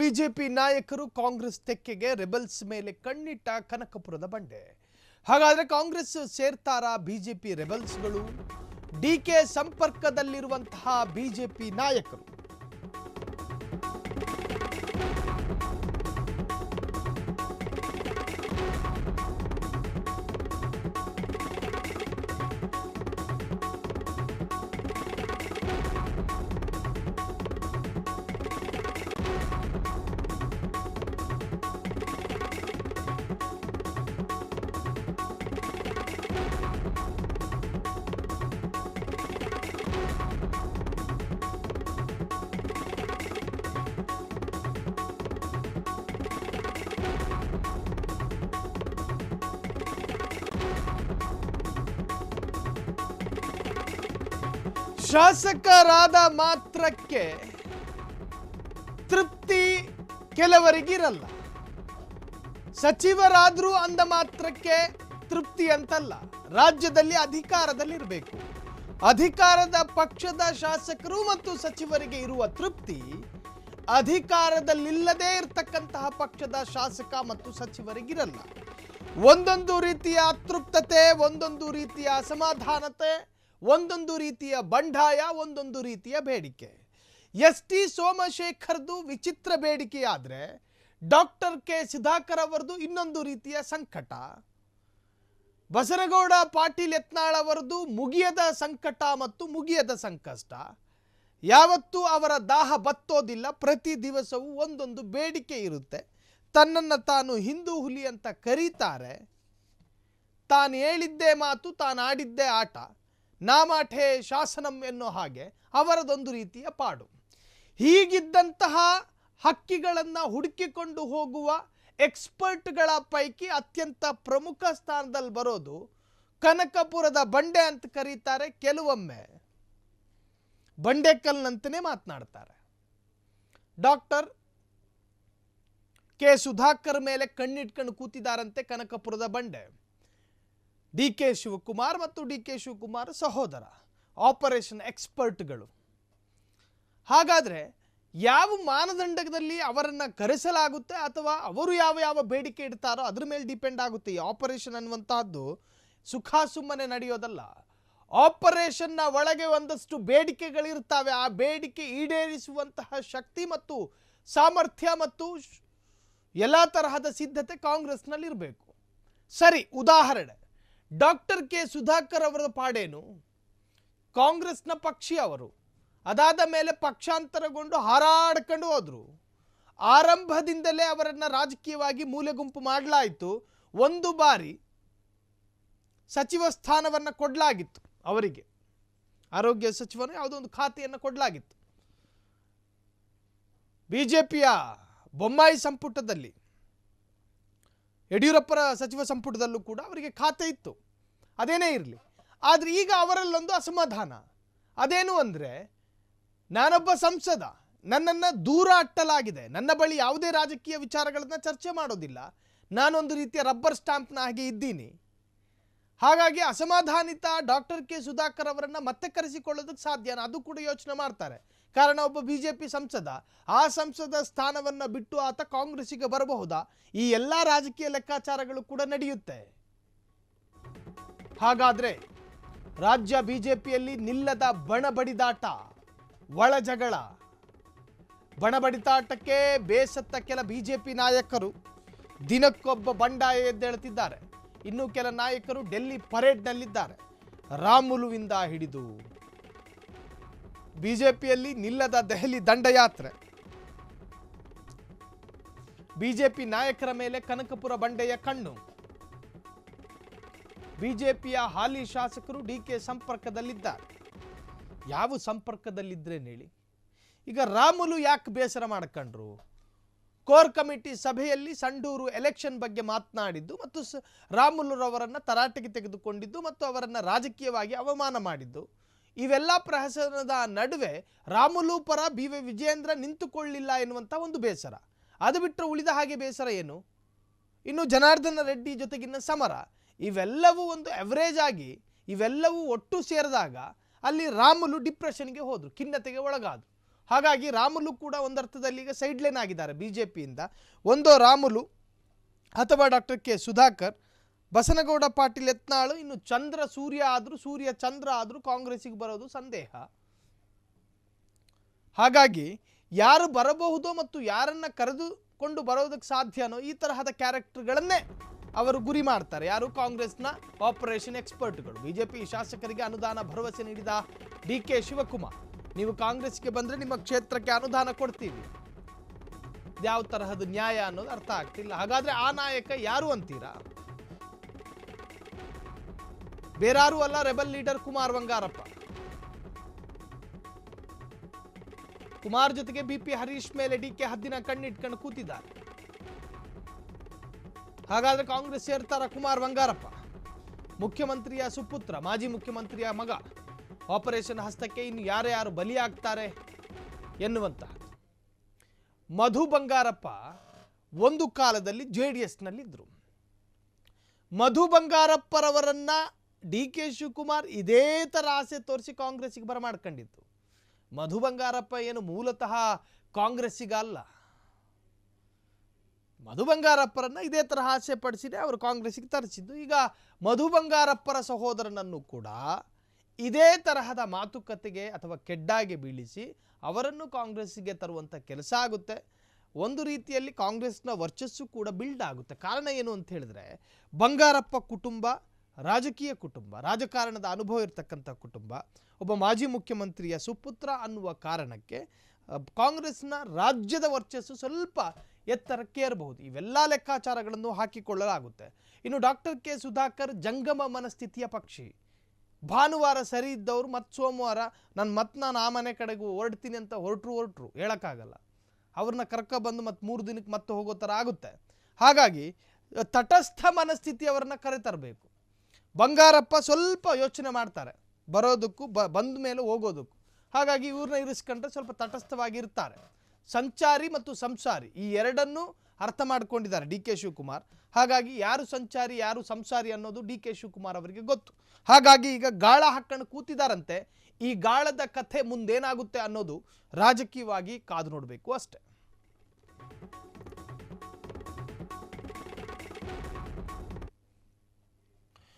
BJP ನಾಯಕರು Congress ತೆಕ್ಕೆಗೆ rebels ಮೇಲೆ ಕಣ್ಣಿಟ್ಟ ಕನಕಪುರದ ಬಂಡೆ. ಹಾಗಾದ್ರೆ ಕಾಂಗ್ರೆಸ್ ಸೇರ್ತಾರಾ ಬಿಜೆಪಿ ರೆಬೆಲ್ಸ್ಗಳು? ಡಿಕೆ ಸಂಪರ್ಕದಲ್ಲಿರುವಂತಹ ಬಿಜೆಪಿ ನಾಯಕರು ಶಾಸಕರಾದ ಮಾತ್ರಕ್ಕೆ ತೃಪ್ತಿ ಕೆಲವರಿಗಿರಲ್ಲ. ಸಚಿವರಾದ್ರೂ ಅಂದ ಮಾತ್ರಕ್ಕೆ ತೃಪ್ತಿ ಅಂತಲ್ಲ. ರಾಜ್ಯದಲ್ಲಿ ಅಧಿಕಾರದಲ್ಲಿರಬೇಕು. ಅಧಿಕಾರದ ಪಕ್ಷದ ಶಾಸಕರು ಮತ್ತು ಸಚಿವರಿಗೆ ಇರುವ ತೃಪ್ತಿ ಅಧಿಕಾರದಲ್ಲಿಲ್ಲದೇ ಇರತಕ್ಕಂತಹ ಪಕ್ಷದ ಶಾಸಕ ಮತ್ತು ಸಚಿವರಿಗಿರಲ್ಲ. ಒಂದೊಂದು ರೀತಿಯ ಅತೃಪ್ತತೆ, ಒಂದೊಂದು ರೀತಿಯ ಅಸಮಾಧಾನತೆ, ಒಂದೊಂದು ರೀತಿಯ ಬಂಡಾಯ, ಒಂದೊಂದು ರೀತಿಯ ಬೇಡಿಕೆ. ಎಸ್.ಟಿ. ಸೋಮಶೇಖರ್ದು ವಿಚಿತ್ರ ಬೇಡಿಕೆಯಾದರೆ ಡಾಕ್ಟರ್ ಕೆ ಸುಧಾಕರ್ ಅವರದು ಇನ್ನೊಂದು ರೀತಿಯ ಸಂಕಟ. ಬಸನಗೌಡ ಪಾಟೀಲ್ ಯತ್ನಾಳ್ ಅವರದು ಮುಗಿಯದ ಸಂಕಟ ಮತ್ತು ಮುಗಿಯದ ಸಂಕಷ್ಟ. ಯಾವತ್ತೂ ಅವರ ದಾಹ ಬತ್ತೋದಿಲ್ಲ. ಪ್ರತಿ ದಿವಸವೂ ಒಂದೊಂದು ಬೇಡಿಕೆ ಇರುತ್ತೆ. ತನ್ನನ್ನು ತಾನು ಹಿಂದೂ ಹುಲಿ ಅಂತ ಕರೀತಾರೆ. ತಾನು ಹೇಳಿದ್ದೇ ಮಾತು, ತಾನು ಆಡಿದ್ದೇ ಆಟ, ನಾಮಾಠೆ ಶಾಸನಂ ಎನ್ನೋ ಹಾಗೆ ಅವರದೊಂದು ರೀತಿಯ ಪಾಡು. ಹೀಗಿದ್ದಂತಹ ಹಕ್ಕಿಗಳನ್ನು ಹುಡುಕಿಕೊಂಡು ಹೋಗುವ ಎಕ್ಸ್ಪರ್ಟ್ಗಳ ಪೈಕಿ ಅತ್ಯಂತ ಪ್ರಮುಖ ಸ್ಥಾನದಲ್ಲಿ ಬರೋದು ಕನಕಪುರದ ಬಂಡೆ ಅಂತ ಕರೀತಾರೆ. ಕೆಲವೊಮ್ಮೆ ಬಂಡೆಕಲ್ನಂತನೇ ಮಾತನಾಡ್ತಾರೆ. ಡಾಕ್ಟರ್ ಕೆ ಸುಧಾಕರ್ ಮೇಲೆ ಕಣ್ಣಿಟ್ಕೊಂಡು ಕೂತಿದ್ದಾರಂತೆ ಕನಕಪುರದ ಬಂಡೆ. ಡಿ.ಕೆ. ಶಿವಕುಮಾರ್ ಮತ್ತು ಡಿ.ಕೆ. ಶಿವಕುಮಾರ್ ಸಹೋದರ, ಆಪರೇಷನ್ ಎಕ್ಸ್ಪರ್ಟ್ಗಳು. ಹಾಗಾದರೆ ಯಾವ ಮಾನದಂಡದಲ್ಲಿ ಅವರನ್ನು ಕರೆಸಲಾಗುತ್ತೆ ಅಥವಾ ಅವರು ಯಾವ ಯಾವ ಬೇಡಿಕೆ ಇಡ್ತಾರೋ ಅದ್ರ ಮೇಲೆ ಡಿಪೆಂಡ್ ಆಗುತ್ತೆ. ಈ ಆಪರೇಷನ್ ಅನ್ನುವಂತಹದ್ದು ಸುಖ ಸುಮ್ಮನೆ ನಡೆಯೋದಲ್ಲ. ಆಪರೇಷನ್ನ ಒಳಗೆ ಒಂದಷ್ಟು ಬೇಡಿಕೆಗಳಿರ್ತವೆ. ಆ ಬೇಡಿಕೆ ಈಡೇರಿಸುವಂತಹ ಶಕ್ತಿ ಮತ್ತು ಸಾಮರ್ಥ್ಯ ಮತ್ತು ಎಲ್ಲ ತರಹದ ಸಿದ್ಧತೆ ಕಾಂಗ್ರೆಸ್ನಲ್ಲಿರಬೇಕು. ಸರಿ, ಉದಾಹರಣೆ ಡಾಕ್ಟರ್ ಕೆ ಸುಧಾಕರ್ ಅವರ ಪಾಡೇನು? ಕಾಂಗ್ರೆಸ್ನ ಪಕ್ಷಿ ಅವರು. ಅದಾದ ಮೇಲೆ ಪಕ್ಷಾಂತರಗೊಂಡು ಹಾರಾಡ್ಕೊಂಡು ಹೋದರು. ಆರಂಭದಿಂದಲೇ ಅವರನ್ನು ರಾಜಕೀಯವಾಗಿ ಮೂಲೆಗುಂಪು ಮಾಡಲಾಯಿತು. ಒಂದು ಬಾರಿ ಸಚಿವ ಸ್ಥಾನವನ್ನು ಕೊಡಲಾಗಿತ್ತು ಅವರಿಗೆ. ಆರೋಗ್ಯ ಸಚಿವನು ಯಾವುದೋ ಒಂದು ಖಾತೆಯನ್ನು ಕೊಡಲಾಗಿತ್ತು. ಬಿಜೆಪಿಯ ಬೊಮ್ಮಾಯಿ ಸಂಪುಟದಲ್ಲಿ, ಯಡಿಯೂರಪ್ಪರ ಸಚಿವ ಸಂಪುಟದಲ್ಲೂ ಕೂಡ ಅವರಿಗೆ ಖಾತೆ ಇತ್ತು. ಅದೇನೇ ಇರಲಿ. ಆದರೆ ಈಗ ಅವರಲ್ಲೊಂದು ಅಸಮಾಧಾನ. ಅದೇನು ಅಂದರೆ, ನಾನೊಬ್ಬ ಸಂಸದ, ನನ್ನನ್ನು ದೂರ ಅಟ್ಟಲಾಗಿದೆ, ನನ್ನ ಬಳಿ ಯಾವುದೇ ರಾಜಕೀಯ ವಿಚಾರಗಳನ್ನು ಚರ್ಚೆ ಮಾಡೋದಿಲ್ಲ, ನಾನೊಂದು ರೀತಿಯ ರಬ್ಬರ್ ಸ್ಟಾಂಪ್ನ ಹಾಗೆ ಇದ್ದೀನಿ. ಹಾಗಾಗಿ ಅಸಮಾಧಾನಿತ ಡಾಕ್ಟರ್ ಕೆ ಸುಧಾಕರ್ ಅವರನ್ನು ಮತ್ತೆ ಕರೆಸಿಕೊಳ್ಳೋದಕ್ಕೆ ಸಾಧ್ಯನಾ? ಅದು ಕೂಡ ಯೋಚನೆ ಮಾಡ್ತಾರೆ. ಕಾರಣ ಒಬ್ಬ ಬಿಜೆಪಿ ಸಂಸದ, ಆ ಸಂಸದ ಸ್ಥಾನವನ್ನು ಬಿಟ್ಟು ಆತ ಕಾಂಗ್ರೆಸ್ಸಿಗೆ ಬರಬಹುದಾ? ಈ ಎಲ್ಲ ರಾಜಕೀಯ ಲೆಕ್ಕಾಚಾರಗಳು ಕೂಡ ನಡೆಯುತ್ತೆ. ಹಾಗಾದ್ರೆ ರಾಜ್ಯ ಬಿಜೆಪಿಯಲ್ಲಿ ನಿಲ್ಲದ ಬಣಬಡಿದಾಟ, ಒಳ ಜಗಳ. ಬಣಬಡಿದಾಟಕ್ಕೆ ಬೇಸತ್ತ ಕೆಲ ಬಿಜೆಪಿ ನಾಯಕರು ದಿನಕ್ಕೊಬ್ಬ ಬಂಡಾಯ ಎದ್ದೇಳುತ್ತಿದ್ದಾರೆ. ಇನ್ನು ಕೆಲ ನಾಯಕರು ಡೆಲ್ಲಿ ಪರೇಡ್ನಲ್ಲಿದ್ದಾರೆ. ರಾಮುಲುವಿಂದ ಹಿಡಿದು ಬಿಜೆಪಿಯಲ್ಲಿ ನಿಲ್ಲದ ದೆಹಲಿ ದಂಡಯಾತ್ರೆ. ಬಿಜೆಪಿ ನಾಯಕರ ಮೇಲೆ ಕನಕಪುರ ಬಂಡೆಯ ಕಣ್ಣು. ಬಿಜೆಪಿಯ ಹಾಲಿ ಶಾಸಕರು ಡಿಕೆ ಸಂಪರ್ಕದಲ್ಲಿದ್ದಾರೆ. ಯಾವ ಸಂಪರ್ಕದಲ್ಲಿದ್ರೇನು ಹೇಳಿ? ಈಗ ರಾಮುಲು ಯಾಕೆ ಬೇಸರ ಮಾಡ್ಕೊಂಡ್ರು? ಕೋರ್ ಕಮಿಟಿ ಸಭೆಯಲ್ಲಿ ಸಂಡೂರು ಎಲೆಕ್ಷನ್ ಬಗ್ಗೆ ಮಾತನಾಡಿದ್ದು ಮತ್ತು ರಾಮುಲುರವರನ್ನು ತರಾಟೆಗೆ ತೆಗೆದುಕೊಂಡಿದ್ದು ಮತ್ತು ಅವರನ್ನು ರಾಜಕೀಯವಾಗಿ ಅವಮಾನ ಮಾಡಿದ್ದು, ಇವೆಲ್ಲ ಪ್ರಹಸನದ ನಡುವೆ ರಾಮುಲು ಪರ ಬಿ.ವೈ. ವಿಜಯೇಂದ್ರ ನಿಂತುಕೊಳ್ಳಿಲ್ಲ ಎನ್ನುವಂಥ ಒಂದು ಬೇಸರ. ಅದು ಬಿಟ್ಟರೆ ಉಳಿದ ಹಾಗೆ ಬೇಸರ ಏನು? ಇನ್ನು ಜನಾರ್ದನ ರೆಡ್ಡಿ ಜೊತೆಗಿನ ಸಮರ, ಇವೆಲ್ಲವೂ ಒಂದು ಎವರೇಜ್ ಆಗಿ ಇವೆಲ್ಲವೂ ಒಟ್ಟು ಸೇರಿದಾಗ ಅಲ್ಲಿ ರಾಮುಲು ಡಿಪ್ರೆಷನ್ಗೆ ಹೋದರು, ಖಿನ್ನತೆಗೆ ಒಳಗಾದರು. ಹಾಗಾಗಿ ರಾಮುಲು ಕೂಡ ಒಂದರ್ಥದಲ್ಲಿ ಈಗ ಸೈಡ್ ಲೈನ್ ಆಗಿದ್ದಾರೆ ಬಿಜೆಪಿಯಿಂದ. ಒಂದೋ ರಾಮುಲು ಅಥವಾ ಡಾಕ್ಟರ್ ಕೆ ಸುಧಾಕರ್, ಬಸನಗೌಡ ಪಾಟೀಲ್ ಯತ್ನಾಳು, ಇನ್ನು ಚಂದ್ರ ಸೂರ್ಯ ಆದರೂ ಸೂರ್ಯ ಚಂದ್ರ ಆದರೂ ಕಾಂಗ್ರೆಸ್ಸಿಗೆ ಬರೋದು ಸಂದೇಹ. ಹಾಗಾಗಿ ಯಾರು ಬರಬಹುದೋ ಮತ್ತು ಯಾರನ್ನ ಕರೆದುಕೊಂಡು ಬರೋದಕ್ಕೆ ಸಾಧ್ಯನೋ ಈ ತರಹದ ಕ್ಯಾರೆಕ್ಟರ್ಗಳನ್ನೇ ಅವರು ಗುರಿ ಮಾಡ್ತಾರೆ. ಯಾರು? ಕಾಂಗ್ರೆಸ್ನ ಆಪರೇಷನ್ ಎಕ್ಸ್ಪರ್ಟ್ಗಳು. ಬಿಜೆಪಿ ಶಾಸಕರಿಗೆ ಅನುದಾನ ಭರವಸೆ ನೀಡಿದ ಡಿ.ಕೆ. ಶಿವಕುಮಾರ್, ನೀವು ಕಾಂಗ್ರೆಸ್ಗೆ ಬಂದರೆ ನಿಮ್ಮ ಕ್ಷೇತ್ರಕ್ಕೆ ಅನುದಾನ ಕೊಡ್ತೀವಿ. ಯಾವ ತರಹದ ನ್ಯಾಯ ಅನ್ನೋದು ಅರ್ಥ ಆಗ್ತಿಲ್ಲ. ಹಾಗಾದ್ರೆ ಆ ನಾಯಕ ಯಾರು ಅಂತೀರಾ? ಬೇರಾರು ಅಲ್ಲ, ರೆಬಲ್ ಲೀಡರ್ ಕುಮಾರ್ ಬಂಗಾರಪ್ಪ. ಕುಮಾರ್ ಜೊತೆಗೆ ಬಿ.ಪಿ. ಹರೀಶ್ ಮೇಲೆ ಡಿ.ಕೆ. ಹದ್ದಿನ ಕಣ್ಣಿಟ್ಕೊಂಡು ಕೂತಿದ್ದಾರೆ. ಹಾಗಾದ್ರೆ ಕಾಂಗ್ರೆಸ್ ಸೇರ್ತಾರ ಕುಮಾರ್ ಬಂಗಾರಪ್ಪ? ಮುಖ್ಯಮಂತ್ರಿಯ ಸುಪುತ್ರ, ಮಾಜಿ ಮುಖ್ಯಮಂತ್ರಿಯ ಮಗ. ಆಪರೇಷನ್ ಹಸ್ತಕ್ಕೆ ಇನ್ನು ಯಾರ್ಯಾರು ಬಲಿಯಾಗ್ತಾರೆ ಎನ್ನುವಂತಹ. ಮಧು ಬಂಗಾರಪ್ಪ ಒಂದು ಕಾಲದಲ್ಲಿ JDSನಲ್ಲಿದ್ದರು. ಮಧು ಬಂಗಾರಪ್ಪರವರನ್ನ ಡಿ.ಕೆ. ಶಿವಕುಮಾರ್ ಇದೇ ತರ ಆಸೆ ತೋರಿಸಿ ಕಾಂಗ್ರೆಸ್ಸಿಗೆ ಬರಮಾಡ್ಕೊಂಡಿತ್ತು. ಮಧು ಬಂಗಾರಪ್ಪ ಏನು ಮೂಲತಃ ಕಾಂಗ್ರೆಸ್ಸಿಗ ಅಲ್ಲ. ಮಧು ಬಂಗಾರಪ್ಪರನ್ನ ಇದೇ ತರಹ ಆಸೆ ಪಡಿಸಿದೆ ಅವರು ಕಾಂಗ್ರೆಸ್ಸಿಗೆ ತರಿಸಿದ್ದು. ಈಗ ಮಧು ಬಂಗಾರಪ್ಪರ ಸಹೋದರನನ್ನು ಕೂಡ ಇದೇ ತರಹದ ಮಾತುಕತೆಗೆ ಅಥವಾ ಕೆಡ್ಡಾಗೆ ಬೀಳಿಸಿ ಅವರನ್ನು ಕಾಂಗ್ರೆಸ್ಸಿಗೆ ತರುವಂಥ ಕೆಲಸ ಆಗುತ್ತೆ. ಒಂದು ರೀತಿಯಲ್ಲಿ ಕಾಂಗ್ರೆಸ್ನ ವರ್ಚಸ್ಸು ಕೂಡ ಬಿಲ್ಡ್ ಆಗುತ್ತೆ. ಕಾರಣ ಏನು ಅಂತ ಹೇಳಿದ್ರೆ, ಬಂಗಾರಪ್ಪ ಕುಟುಂಬ ರಾಜಕೀಯ ಕುಟುಂಬ, ರಾಜಕಾರಣದ ಅನುಭವ ಇರತಕ್ಕಂಥ ಕುಟುಂಬ, ಒಬ್ಬ ಮಾಜಿ ಮುಖ್ಯಮಂತ್ರಿಯ ಸುಪುತ್ರ ಅನ್ನುವ ಕಾರಣಕ್ಕೆ ಕಾಂಗ್ರೆಸ್ನ ರಾಜ್ಯದ ವರ್ಚಸ್ಸು ಸ್ವಲ್ಪ ಎತ್ತರಕ್ಕೇರಬಹುದು. ಇವೆಲ್ಲ ಲೆಕ್ಕಾಚಾರಗಳನ್ನು ಹಾಕಿಕೊಳ್ಳಲಾಗುತ್ತೆ. ಇನ್ನು ಡಾಕ್ಟರ್ ಕೆ ಸುಧಾಕರ್ ಜಂಗಮ ಮನಸ್ಥಿತಿಯ ಪಕ್ಷಿ. ಭಾನುವಾರ ಸರಿ ಇದ್ದವರು ಮತ್ತು ಸೋಮವಾರ ನಾನು ಆ ಮನೆ ಕಡೆಗೂ ಹೊರಡ್ತೀನಿ ಅಂತ ಹೊರಟ್ರು ಹೇಳೋಕ್ಕಾಗಲ್ಲ. ಅವ್ರನ್ನ ಕರ್ಕೊಬಂದು ಮತ್ತು 3 ದಿನಕ್ಕೆ ಮತ್ತೆ ಹೋಗೋ ಥರ ಆಗುತ್ತೆ. ಹಾಗಾಗಿ ತಟಸ್ಥ ಮನಸ್ಥಿತಿಯವರನ್ನ ಕರೆತರಬೇಕು. ಬಂಗಾರಪ್ಪ ಸ್ವಲ್ಪ ಯೋಚನೆ ಮಾಡ್ತಾರೆ ಬರೋದಕ್ಕೂ ಬಂದ ಮೇಲೆ ಹೋಗೋದಕ್ಕೂ. ಹಾಗಾಗಿ ಇವ್ರನ್ನ ಇರಿಸ್ಕೊಂಡ್ರೆ ಸ್ವಲ್ಪ ತಟಸ್ಥವಾಗಿರ್ತಾರೆ. ಸಂಚಾರಿ ಮತ್ತು ಸಂಸಾರಿ ಈ ಎರಡನ್ನೂ ಅರ್ಥ ಮಾಡ್ಕೊಂಡಿದ್ದಾರೆ ಡಿ.ಕೆ. ಶಿವಕುಮಾರ್. ಹಾಗಾಗಿ ಯಾರು ಸಂಚಾರಿ ಯಾರು ಸಂಸಾರಿ ಅನ್ನೋದು ಡಿ.ಕೆ. ಶಿವಕುಮಾರ್ ಅವರಿಗೆ ಗೊತ್ತು. ಹಾಗಾಗಿ ಈಗ ಗಾಳ ಹಾಕೊಂಡು ಕೂತಿದಾರಂತೆ. ಈ ಗಾಳದ ಕಥೆ ಮುಂದೇನಾಗುತ್ತೆ ಅನ್ನೋದು ರಾಜಕೀಯವಾಗಿ ಕಾದು ನೋಡಬೇಕು ಅಷ್ಟೇ.